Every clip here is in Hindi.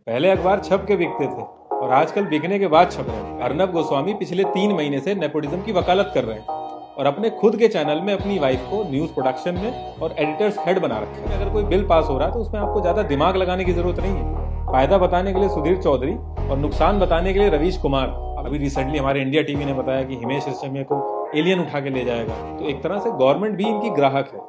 पहले अखबार छप के बिकते थे और आजकल बिकने के बाद छप रहे हैं। अर्नब गोस्वामी पिछले 3 महीने से नेपोटिज्म की वकालत कर रहे हैं और अपने खुद के चैनल में अपनी वाइफ को न्यूज प्रोडक्शन में और एडिटर्स हेड बना रखा है। अगर कोई बिल पास हो रहा है तो उसमें आपको ज्यादा दिमाग लगाने की जरूरत नहीं है। फायदा बताने के लिए सुधीर चौधरी और नुकसान बताने के लिए रवीश कुमार। अभी रिसेंटली हमारे इंडिया टीवी ने बताया कि हिमेश रेशमिया को एलियन उठा के ले जाएगा। तो एक तरह से गवर्नमेंट भी इनकी ग्राहक है।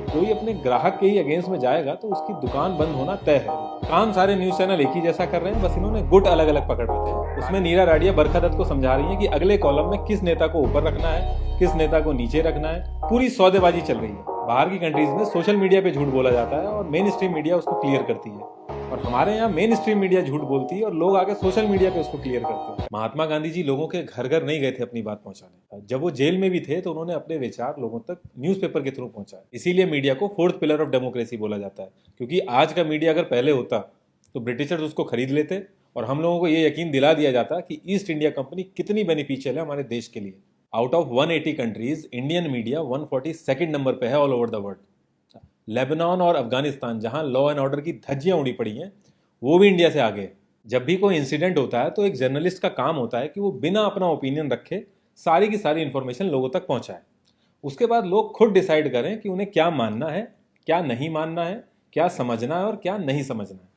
कोई अपने ग्राहक के ही अगेंस्ट में जाएगा तो उसकी दुकान बंद होना तय है। काम सारे न्यूज चैनल एक ही जैसा कर रहे हैं, बस इन्होंने गुट अलग अलग पकड़ रखे हैं। उसमें नीरा राडिया बरखा दत्त को समझा रही है कि अगले कॉलम में किस नेता को ऊपर रखना है, किस नेता को नीचे रखना है। पूरी सौदेबाजी चल रही है। बाहर की कंट्रीज में सोशल मीडिया पे झूठ बोला जाता है और मेन स्ट्रीम मीडिया उसको क्लियर करती है, और हमारे यहाँ मेन स्ट्रीम मीडिया झूठ बोलती है और लोग आगे सोशल मीडिया पे उसको क्लियर करते हैं। महात्मा गांधी जी लोगों के घर घर नहीं गए थे अपनी बात पहुंचाने। जब वो जेल में भी थे तो उन्होंने अपने विचार लोगों तक न्यूज़पेपर के थ्रू पहुंचाए। इसीलिए मीडिया को फोर्थ पिलर ऑफ डेमोक्रेसी बोला जाता है, क्योंकि आज का मीडिया अगर पहले होता तो ब्रिटिशर्स उसको खरीद लेते और हम लोगों को ये यकीन दिला दिया जाता कि ईस्ट इंडिया कंपनी कितनी बेनिफिशियल है हमारे देश के लिए। Out of 180 countries Indian media 142nd number पे है all over the world. Lebanon और अफगानिस्तान, जहां लॉ एंड ऑर्डर की धज्जियां उड़ी पड़ी हैं, वो भी इंडिया से आगे है। जब भी कोई इंसिडेंट होता है तो एक जर्नलिस्ट का काम होता है कि वो बिना अपना ओपिनियन रखे सारी की सारी इंफॉर्मेशन लोगों तक पहुंचाए। उसके बाद लोग खुद डिसाइड करें कि उन्हें क्या मानना है, क्या नहीं मानना है, क्या समझना है और क्या नहीं समझना है।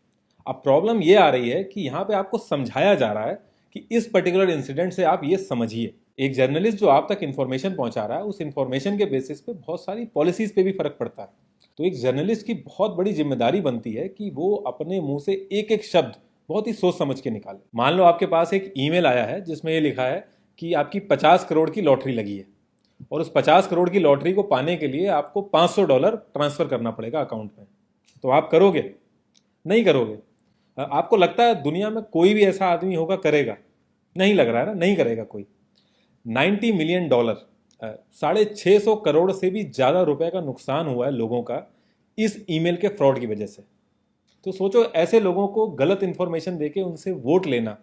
अब प्रॉब्लम ये आ रही है कि यहाँ पे आपको समझाया जा रहा है कि इस पर्टिकुलर इंसिडेंट से आप ये समझिए। एक जर्नलिस्ट जो आप तक इंफॉर्मेशन पहुंचा रहा है, उस इंफॉर्मेशन के बेसिस पे बहुत सारी पॉलिसीज पे भी फर्क पड़ता है। तो एक जर्नलिस्ट की बहुत बड़ी जिम्मेदारी बनती है कि वो अपने मुंह से एक एक शब्द बहुत ही सोच समझ के निकाले। मान लो आपके पास एक ईमेल आया है जिसमें ये लिखा है कि आपकी 50 करोड़ की लॉटरी लगी है और उस 50 करोड़ की लॉटरी को पाने के लिए आपको $500 ट्रांसफर करना पड़ेगा अकाउंट में। तो आप करोगे? नहीं करोगे। आपको लगता है दुनिया में कोई भी ऐसा आदमी होगा करेगा? नहीं लग रहा है ना, नहीं करेगा कोई। $90 मिलियन, 650 करोड़ से भी ज्यादा रुपए का नुकसान हुआ है लोगों का इस ईमेल के फ्रॉड की वजह से। तो सोचो, ऐसे लोगों को गलत इंफॉर्मेशन देके उनसे वोट लेना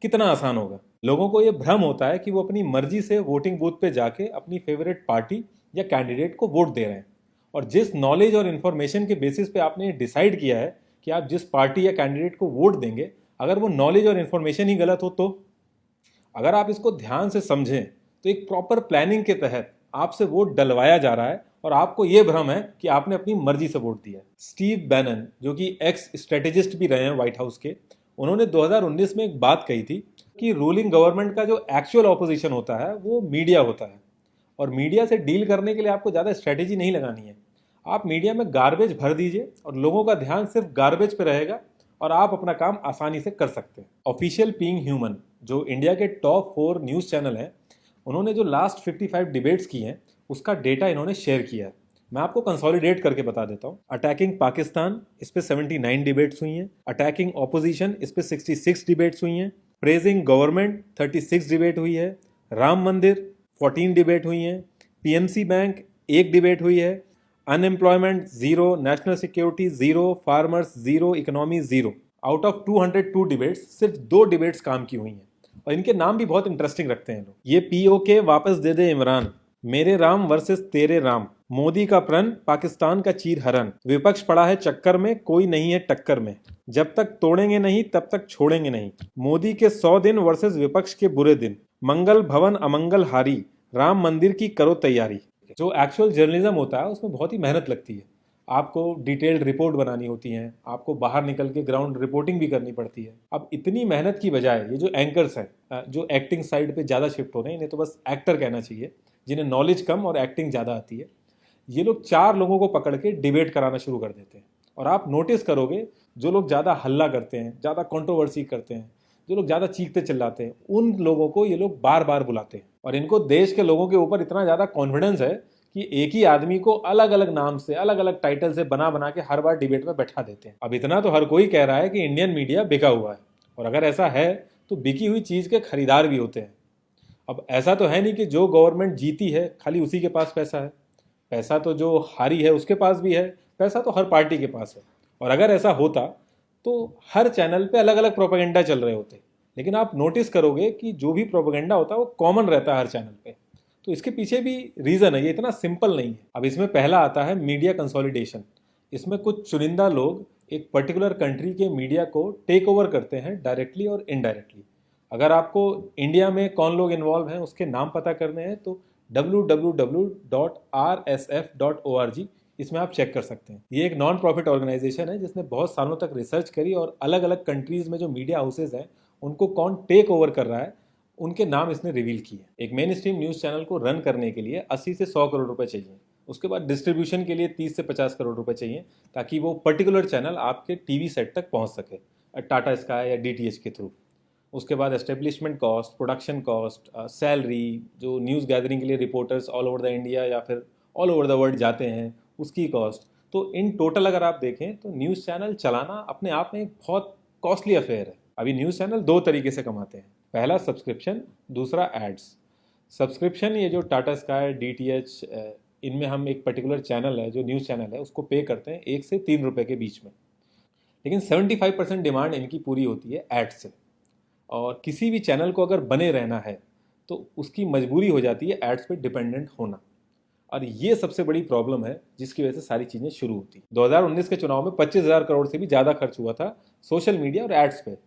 कितना आसान होगा। लोगों को यह भ्रम होता है कि वो अपनी मर्जी से वोटिंग बूथ पे जाके अपनी फेवरेट पार्टी या कैंडिडेट को वोट दे रहे हैं, और जिस नॉलेज और इन्फॉर्मेशन के बेसिस पे आपने डिसाइड किया है कि आप जिस पार्टी या कैंडिडेट को वोट देंगे, अगर वो नॉलेज और इन्फॉर्मेशन ही गलत हो तो। अगर आप इसको ध्यान से समझें तो एक प्रॉपर प्लानिंग के तहत आपसे वोट डलवाया जा रहा है और आपको यह भ्रम है कि आपने अपनी मर्जी से वोट दिया है। स्टीव बैनन, जो कि एक्स स्ट्रेटेजिस्ट भी रहे हैं व्हाइट हाउस के, उन्होंने 2019 में एक बात कही थी कि रूलिंग गवर्नमेंट का जो एक्चुअल ऑपोजिशन होता है वो मीडिया होता है, और मीडिया से डील करने के लिए आपको ज़्यादा स्ट्रेटेजी नहीं लगानी है। आप मीडिया में गार्बेज भर दीजिए और लोगों का ध्यान सिर्फ गार्बेज पे रहेगा और आप अपना काम आसानी से कर सकते हैं। ऑफिशियल पीइंग ह्यूमन, जो इंडिया के टॉप 4 न्यूज़ चैनल हैं, उन्होंने जो लास्ट 55 डिबेट्स की हैं उसका डेटा इन्होंने शेयर किया है। मैं आपको कंसोलिडेट करके बता देता हूँ। अटैकिंग पाकिस्तान, इस पे 79 डिबेट्स हुई हैं। अटैकिंग ऑपोजिशन, इस पे 66 डिबेट्स हुई हैं। प्रेजिंग गवर्नमेंट 36 डिबेट हुई है। राम मंदिर 14 डिबेट हुई हैं। पीएमसी बैंक 1 डिबेट हुई है। Unemployment 0, national security 0, farmers 0, economy 0। Out of 202 debates सिर्फ 2 डिबेट्स काम की हुई हैं, और इनके नाम भी बहुत इंटरेस्टिंग रखते हैं लोग। ये पीओके वापस दे दे इमरान, मेरे राम वर्सेस तेरे राम, मोदी का प्रण, पाकिस्तान का चीर हरण, विपक्ष पड़ा है चक्कर में, कोई नहीं है टक्कर में, जब तक तोड़ेंगे नहीं तब तक छोड़ेंगे नहीं, मोदी के 100 दिन वर्सेस विपक्ष के बुरे दिन, मंगल भवन अमंगल हारी, राम मंदिर की करो तैयारी। जो एक्चुअल जर्नलिज्म होता है उसमें बहुत ही मेहनत लगती है। आपको डिटेल्ड रिपोर्ट बनानी होती है, आपको बाहर निकल के ग्राउंड रिपोर्टिंग भी करनी पड़ती है। अब इतनी मेहनत की बजाय ये जो एंकर्स हैं, जो एक्टिंग साइड पे ज़्यादा शिफ्ट हो रहे हैं, इन्हें तो बस एक्टर कहना चाहिए, जिन्हें नॉलेज कम और एक्टिंग ज़्यादा आती है, ये लोग 4 लोगों को पकड़ के डिबेट कराना शुरू कर देते हैं। और आप नोटिस करोगे, जो लोग ज़्यादा हल्ला करते हैं, ज़्यादा कंट्रोवर्सी करते हैं, जो लोग ज़्यादा चीखते चिल्लाते हैं, उन लोगों को ये लोग बार बार बुलाते हैं। और इनको देश के लोगों के ऊपर इतना ज़्यादा कॉन्फिडेंस है कि एक ही आदमी को अलग अलग नाम से, अलग अलग टाइटल से बना बना के हर बार डिबेट में बैठा देते हैं। अब इतना तो हर कोई कह रहा है कि इंडियन मीडिया बिका हुआ है, और अगर ऐसा है तो बिकी हुई चीज़ के खरीदार भी होते हैं। अब ऐसा तो है नहीं कि जो गवर्नमेंट जीती है खाली उसी के पास पैसा है। पैसा तो जो हारी है उसके पास भी है, पैसा तो हर पार्टी के पास है। और अगर ऐसा होता तो हर चैनल पे अलग अलग प्रोपेगेंडा चल रहे होते। लेकिन आप नोटिस करोगे कि जो भी प्रोपेगेंडा होता है वो कॉमन रहता है हर चैनल पे। तो इसके पीछे भी रीज़न है, ये इतना सिंपल नहीं है। अब इसमें पहला आता है मीडिया कंसोलिडेशन। इसमें कुछ चुनिंदा लोग एक पर्टिकुलर कंट्री के मीडिया को टेक ओवर करते हैं डायरेक्टली और इनडायरेक्टली। अगर आपको इंडिया में कौन लोग इन्वॉल्व हैं उसके नाम पता करने हैं तो www.rsf.org इसमें आप चेक कर सकते हैं। ये एक नॉन प्रॉफिट ऑर्गेनाइजेशन है जिसने बहुत सालों तक रिसर्च करी और अलग अलग कंट्रीज में जो मीडिया हाउसेज हैं उनको कौन टेक ओवर कर रहा है उनके नाम इसने रिवील किए। एक मेन स्ट्रीम न्यूज़ चैनल को रन करने के लिए 80 से 100 करोड़ रुपए चाहिए। उसके बाद डिस्ट्रीब्यूशन के लिए 30 से 50 करोड़ रुपए चाहिए ताकि वो पर्टिकुलर चैनल आपके टीवी सेट तक पहुंच सके टाटा स्काई या डीटीएच के थ्रू। उसके बाद establishment cost, production cost, salary, जो न्यूज़ गैदरिंग के लिए reporters all over the India या फिर ऑल ओवर द वर्ल्ड जाते हैं उसकी कॉस्ट। तो इन टोटल अगर आप देखें तो न्यूज़ चैनल चलाना अपने आप में एक बहुत कॉस्टली अफेयर है। अभी न्यूज़ चैनल दो तरीके से कमाते हैं, पहला सब्सक्रिप्शन, दूसरा एड्स। सब्सक्रिप्शन ये जो टाटा स्काई, डीटीएच, इनमें हम एक पर्टिकुलर चैनल है जो न्यूज़ चैनल है उसको पे करते हैं 1 से 3 रुपए के बीच में, लेकिन 75% डिमांड इनकी पूरी होती है एड्स से। और किसी भी चैनल को अगर बने रहना है तो उसकी मजबूरी हो जाती है एड्स पे डिपेंडेंट होना, और ये सबसे बड़ी प्रॉब्लम है जिसकी वजह से सारी चीज़ें शुरू होती। 2019 के चुनाव में 25,000 करोड़ से भी ज़्यादा खर्च हुआ था सोशल मीडिया और एड्स पे।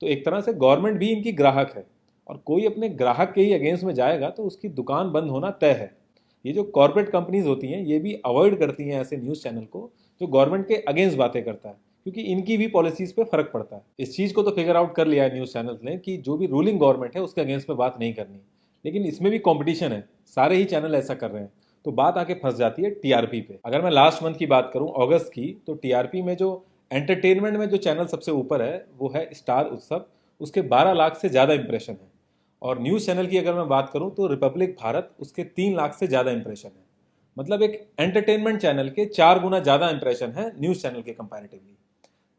तो एक तरह से गवर्नमेंट भी इनकी ग्राहक है, और कोई अपने ग्राहक के ही अगेंस्ट में जाएगा तो उसकी दुकान बंद होना तय है। ये जो कॉर्पोरेट कंपनीज होती हैं ये भी अवॉइड करती हैं ऐसे न्यूज़ चैनल को जो गवर्नमेंट के अगेंस्ट बातें करता है, क्योंकि इनकी भी पॉलिसीज पे फर्क पड़ता है। इस चीज़ को तो फिगर आउट कर लिया है न्यूज़ चैनल्स ने कि जो भी रूलिंग गवर्नमेंट है उसके अगेंस्ट में बात नहीं करनी, लेकिन इसमें भी कंपटीशन है, सारे ही चैनल ऐसा कर रहे हैं, तो बात आके फंस जाती है टीआरपी पे। अगर मैं लास्ट मंथ की बात करूं, अगस्त की, तो टीआरपी में जो एंटरटेनमेंट में जो चैनल सबसे ऊपर है वो है स्टार उत्सव, उसके 12 लाख से ज़्यादा इंप्रेशन है। और न्यूज़ चैनल की अगर मैं बात करूं तो रिपब्लिक भारत, उसके 3 लाख से ज़्यादा इंप्रेशन है। मतलब एक एंटरटेनमेंट चैनल के 4 गुना ज़्यादा इंप्रेशन है न्यूज़ चैनल के कंपैरेटिवली।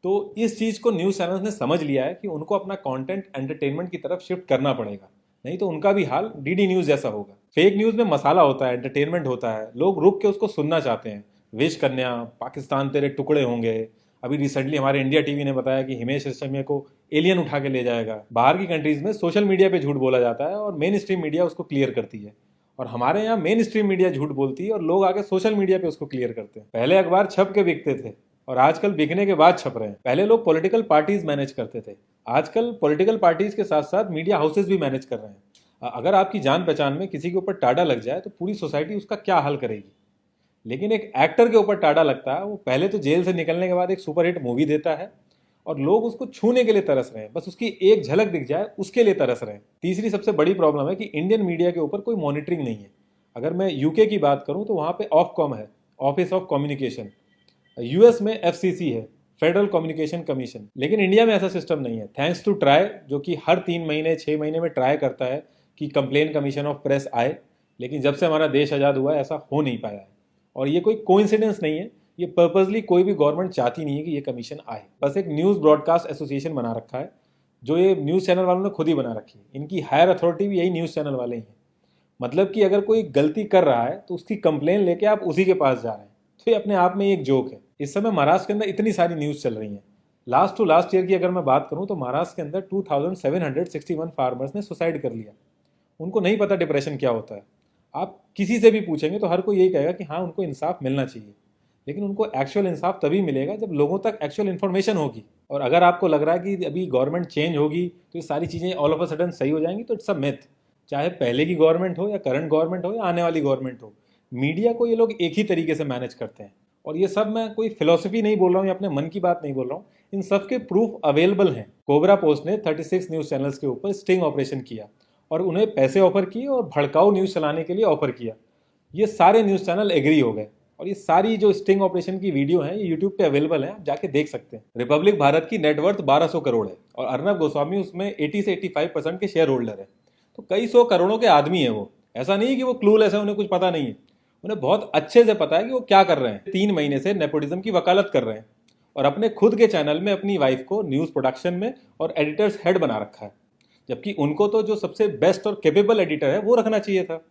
तो इस चीज़ को न्यूज़ चैनल्स ने समझ लिया है कि उनको अपना कंटेंट एंटरटेनमेंट की तरफ शिफ्ट करना पड़ेगा, नहीं तो उनका भी हाल डीडी न्यूज़ जैसा होगा। फेक न्यूज़ में मसाला होता है, एंटरटेनमेंट होता है, लोग रुक के उसको सुनना चाहते हैं। विश कन्या, पाकिस्तान तेरे टुकड़े होंगे, अभी रिसेंटली हमारे इंडिया टीवी ने बताया कि हिमेश रेशमिया को एलियन उठा के ले जाएगा। बाहर की कंट्रीज में सोशल मीडिया पे झूठ बोला जाता है और मेन स्ट्रीम मीडिया उसको क्लियर करती है, और हमारे यहाँ मेन स्ट्रीम मीडिया झूठ बोलती है और लोग आके सोशल मीडिया पे उसको क्लियर करते हैं। पहले अखबार छप के बिकते थे और आजकल बिकने के बाद छप रहे हैं। पहले लोग पॉलिटिकल पार्टीज मैनेज करते थे, आजकल पॉलिटिकल पार्टीज के साथ साथ मीडिया हाउसेज भी मैनेज कर रहे हैं। अगर आपकी जान पहचान में किसी के ऊपर टाडा लग जाए तो पूरी सोसाइटी उसका क्या हाल करेगी, लेकिन एक एक्टर के ऊपर टाडा लगता है, वो पहले तो जेल से निकलने के बाद एक सुपरहिट मूवी देता है और लोग उसको छूने के लिए तरस रहे हैं, बस उसकी एक झलक दिख जाए उसके लिए तरस रहे हैं। तीसरी सबसे बड़ी प्रॉब्लम है कि इंडियन मीडिया के ऊपर कोई मॉनिटरिंग नहीं है। अगर मैं यूके की बात करूं तो वहां पे ऑफकॉम है, ऑफिस ऑफ कम्युनिकेशन। यूएस में एफसीसी है, फेडरल कम्युनिकेशन कमीशन, लेकिन इंडिया में ऐसा सिस्टम नहीं है। थैंक्स टू ट्राई, जो कि हर 3 महीने 6 महीने में ट्राई करता है कि कंप्लेन कमीशन ऑफ प्रेस आए, लेकिन जब से हमारा देश आज़ाद हुआ है ऐसा हो नहीं पाया है। और ये कोई कोइंसिडेंस नहीं है, ये पर्पजली कोई भी गवर्नमेंट चाहती नहीं है कि ये कमीशन आए। बस एक न्यूज़ ब्रॉडकास्ट एसोसिएशन बना रखा है, जो ये न्यूज़ चैनल वालों ने खुद ही बना रखी है। इनकी हायर अथॉरिटी भी यही न्यूज़ चैनल वाले ही हैं। मतलब कि अगर कोई गलती कर रहा है तो उसकी कंप्लेन लेके आप उसी के पास जा रहे हैं, तो ये अपने आप में एक जोक है। इस समय महाराष्ट्र के अंदर इतनी सारी न्यूज़ चल रही हैं। लास्ट टू लास्ट ईयर की अगर मैं बात करूं तो महाराष्ट्र के अंदर 2761 फार्मर्स ने सुसाइड कर लिया। उनको नहीं पता डिप्रेशन क्या होता है। आप किसी से भी पूछेंगे तो हर कोई यही कहेगा कि हाँ, उनको इंसाफ मिलना चाहिए, लेकिन उनको एक्चुअल इंसाफ तभी मिलेगा जब लोगों तक एक्चुअल इन्फॉर्मेशन होगी। और अगर आपको लग रहा है कि अभी गवर्नमेंट चेंज होगी तो ये सारी चीज़ें ऑल ऑफ अ सडन सही हो जाएंगी, तो इट्स अ मिथ। चाहे पहले की गवर्नमेंट हो या करंट गवर्नमेंट हो या आने वाली गवर्नमेंट हो, मीडिया को ये लोग एक ही तरीके से मैनेज करते हैं। और ये सब मैं कोई फिलोसफी नहीं बोल रहा हूँ या अपने मन की बात नहीं बोल रहा हूँ, इन सब के प्रूफ अवेलेबल हैं। कोबरा पोस्ट ने 36 न्यूज़ चैनल्स के ऊपर स्टिंग ऑपरेशन किया और उन्हें पैसे ऑफर किए और भड़काऊ न्यूज़ चलाने के लिए ऑफर किया। ये सारे न्यूज़ चैनल एग्री हो गए और ये सारी जो स्टिंग ऑपरेशन की वीडियो हैं ये यूट्यूब पे अवेलेबल है, आप जाके देख सकते हैं। रिपब्लिक भारत की नेटवर्थ 1200 करोड़ है और अर्नब गोस्वामी उसमें 80 से 85% के शेयर होल्डर है। तो कई सौ करोड़ों के आदमी है वो। ऐसा नहीं कि वो क्लूलेस है, उन्हें कुछ पता नहीं है, उन्हें बहुत अच्छे से पता है कि वो क्या कर रहे हैं। 3 महीने से नेपोटिज्म की वकालत कर रहे हैं और अपने खुद के चैनल में अपनी वाइफ को न्यूज़ प्रोडक्शन में और एडिटर्स हेड बना रखा है, जबकि उनको तो जो सबसे बेस्ट और कैपेबल एडिटर है वो रखना चाहिए था।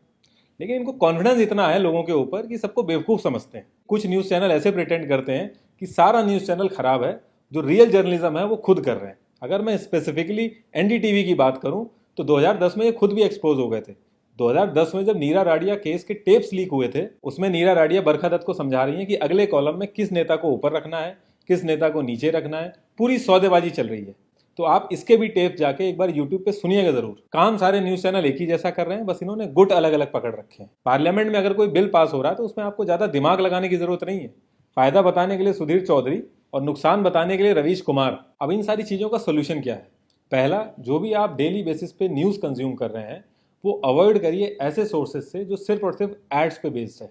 लेकिन इनको कॉन्फिडेंस इतना है लोगों के ऊपर कि सबको बेवकूफ़ समझते हैं। कुछ न्यूज़ चैनल ऐसे प्रिटेंड करते हैं कि सारा न्यूज़ चैनल खराब है, जो रियल जर्नलिज्म है वो खुद कर रहे हैं। अगर मैं स्पेसिफिकली एनडीटीवी की बात करूं तो 2010 में ये खुद भी एक्सपोज हो गए थे। 2010 में जब नीरा राडिया केस के टेप्स लीक हुए थे, उसमें नीरा राडिया बरखा दत्त को समझा रही हैं कि अगले कॉलम में किस नेता को ऊपर रखना है, किस नेता को नीचे रखना है, पूरी सौदेबाजी चल रही है। तो आप इसके भी टेप जाके एक बार यूट्यूब पे सुनिएगा जरूर। काम सारे न्यूज चैनल एक ही जैसा कर रहे हैं, बस इन्होंने गुट अलग अलग पकड़ रखे हैं। पार्लियामेंट में अगर कोई बिल पास हो रहा है तो उसमें आपको ज्यादा दिमाग लगाने की जरूरत नहीं है। फायदा बताने के लिए सुधीर चौधरी और नुकसान बताने के लिए रवीश कुमार। अब इन सारी चीजों का सोल्यूशन क्या है? पहला, जो भी आप डेली बेसिस पे न्यूज कंज्यूम कर रहे हैं वो अवॉइड करिए ऐसे सोर्सेज से जो सिर्फ और सिर्फ एड्स पे बेस्ड है।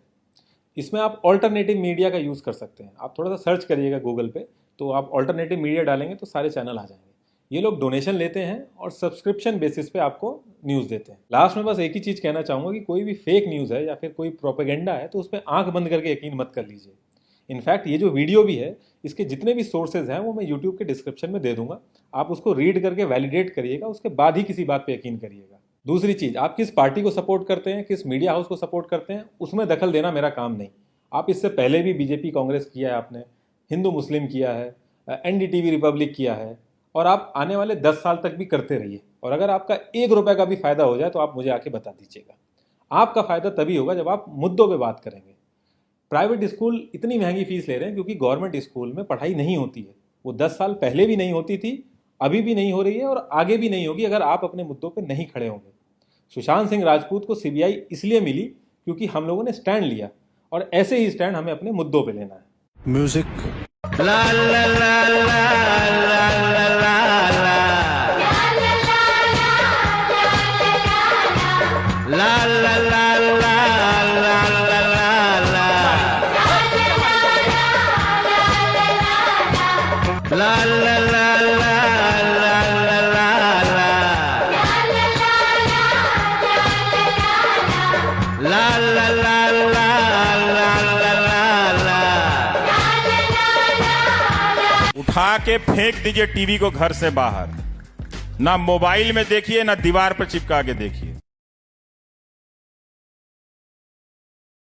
इसमें आप ऑल्टरनेटिव मीडिया का यूज कर सकते हैं। आप थोड़ा सा सर्च करिएगा गूगल पे, तो आप ऑल्टरनेटिव मीडिया डालेंगे तो सारे चैनल आ जाएंगे। ये लोग डोनेशन लेते हैं और सब्सक्रिप्शन बेसिस पे आपको न्यूज़ देते हैं। लास्ट में बस एक ही चीज़ कहना चाहूँगा कि कोई भी फेक न्यूज़ है या फिर कोई प्रोपेगेंडा है तो उसमें आंख बंद करके यकीन मत कर लीजिए। इनफैक्ट ये जो वीडियो भी है, इसके जितने भी सोर्सेज हैं वो मैं यूट्यूब के डिस्क्रिप्शन में दे दूंगा। आप उसको रीड करके वैलिडेट करिएगा, उसके बाद ही किसी बात पे यकीन करिएगा। दूसरी चीज़, आप किस पार्टी को सपोर्ट करते हैं, किस मीडिया हाउस को सपोर्ट करते हैं, उसमें दखल देना मेरा काम नहीं। आप इससे पहले भी बीजेपी कांग्रेस किया है, आपने हिंदू मुस्लिम किया है, एनडीटीवी रिपब्लिक किया है, और आप आने वाले 10 साल तक भी करते रहिए। और अगर आपका 1 रुपए का भी फायदा हो जाए तो आप मुझे आके बता दीजिएगा। आपका फायदा तभी होगा जब आप मुद्दों पे बात करेंगे। प्राइवेट स्कूल इतनी महंगी फीस ले रहे हैं क्योंकि गवर्नमेंट स्कूल में पढ़ाई नहीं होती है। वो 10 साल पहले भी नहीं होती थी, अभी भी नहीं हो रही है और आगे भी नहीं होगी अगर आप अपने मुद्दों पे नहीं खड़े होंगे। सुशांत सिंह राजपूत को सीबीआई इसलिए मिली क्योंकि हम लोगों ने स्टैंड लिया, और ऐसे ही स्टैंड हमें अपने मुद्दों पे लेना है। म्यूजिक ला ला ला ला ला ला ला ला ला उठा के फेंक दीजिए टीवी को घर से बाहर। ना मोबाइल में देखिए, ना दीवार पर चिपका के देखिए।